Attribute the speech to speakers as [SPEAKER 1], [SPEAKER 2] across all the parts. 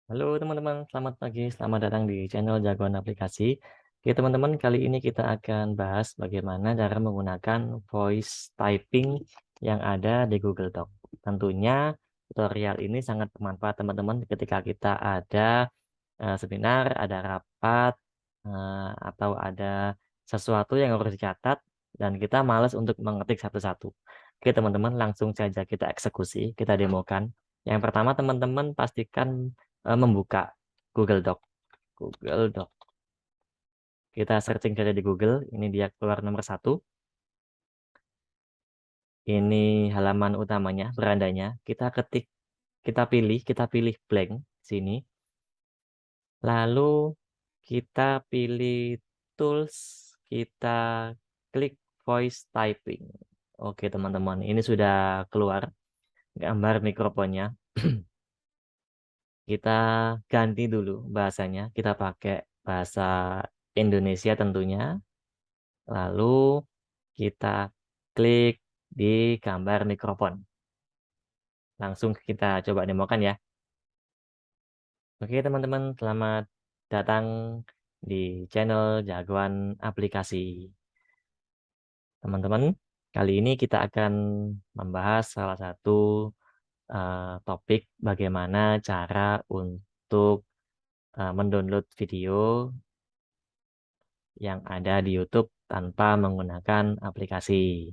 [SPEAKER 1] Halo teman-teman, selamat pagi, selamat datang di channel Jagoan Aplikasi. Oke teman-teman, kali ini kita akan bahas bagaimana cara menggunakan voice typing yang ada di Google Doc. Tentunya tutorial ini sangat bermanfaat teman-teman ketika kita ada seminar, ada rapat, atau ada sesuatu yang harus dicatat dan kita malas untuk mengetik satu-satu. Oke teman-teman, langsung saja kita eksekusi, kita demokan. Yang pertama teman-teman pastikan membuka Google Doc. Google Doc. Kita searching saja di Google, ini dia keluar nomor satu. Ini halaman utamanya, berandanya. Kita pilih blank sini. Lalu kita pilih tools, kita klik voice typing. Oke teman-teman, ini sudah keluar gambar mikrofonnya. Kita ganti dulu bahasanya, kita pakai bahasa Indonesia tentunya. Lalu kita klik di gambar mikrofon. Langsung kita coba demokan ya. Oke teman-teman, selamat datang di channel Jagoan Aplikasi. Teman-teman, kali ini kita akan membahas salah satu topik bagaimana cara untuk mendownload video yang ada di YouTube tanpa menggunakan aplikasi.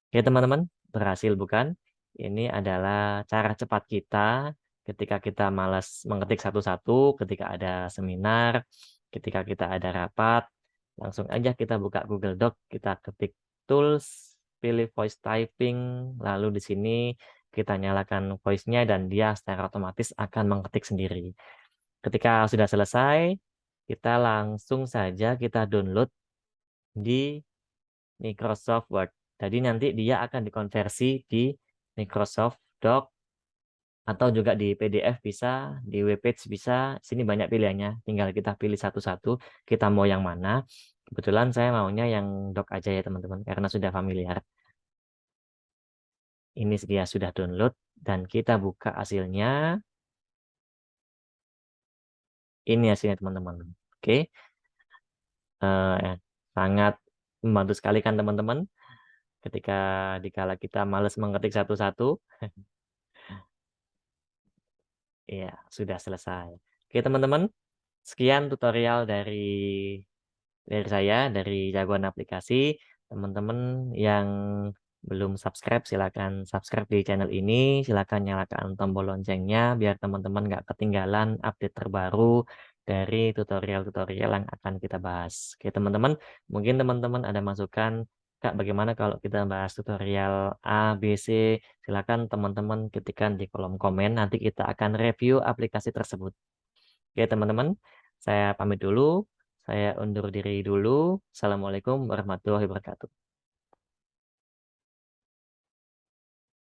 [SPEAKER 1] Oke teman-teman, berhasil bukan? Ini adalah cara cepat kita ketika kita malas mengetik satu-satu, ketika ada seminar, ketika kita ada rapat, langsung aja kita buka Google Doc, kita ketik tools, pilih voice typing, lalu di sini kita nyalakan voice-nya dan dia secara otomatis akan mengetik sendiri. Ketika sudah selesai, kita langsung saja kita download di Microsoft Word. Jadi nanti dia akan dikonversi di Microsoft Doc atau juga di PDF bisa, di webpage bisa. Sini banyak pilihannya. Tinggal kita pilih satu-satu. Kita mau yang mana. Kebetulan saya maunya yang Doc aja ya teman-teman, karena sudah familiar. Ini dia sudah download dan kita buka hasilnya. Ini hasilnya teman-teman. Oke, sangat membantu sekali kan teman-teman. Ketika dikala kita males mengetik satu-satu. Iya, sudah selesai. Oke, teman-teman, sekian tutorial dari saya, dari Jagoan Aplikasi. Teman-teman yang belum subscribe, silakan subscribe di channel ini. Silakan nyalakan tombol loncengnya biar teman-teman nggak ketinggalan update terbaru dari tutorial-tutorial yang akan kita bahas. Oke, teman-teman, mungkin teman-teman ada masukan, Kak, bagaimana kalau kita bahas tutorial A, B, C? Silakan teman-teman ketikkan di kolom komen. Nanti kita akan review aplikasi tersebut. Oke, teman-teman, saya pamit dulu. Saya undur diri dulu. Assalamualaikum warahmatullahi wabarakatuh.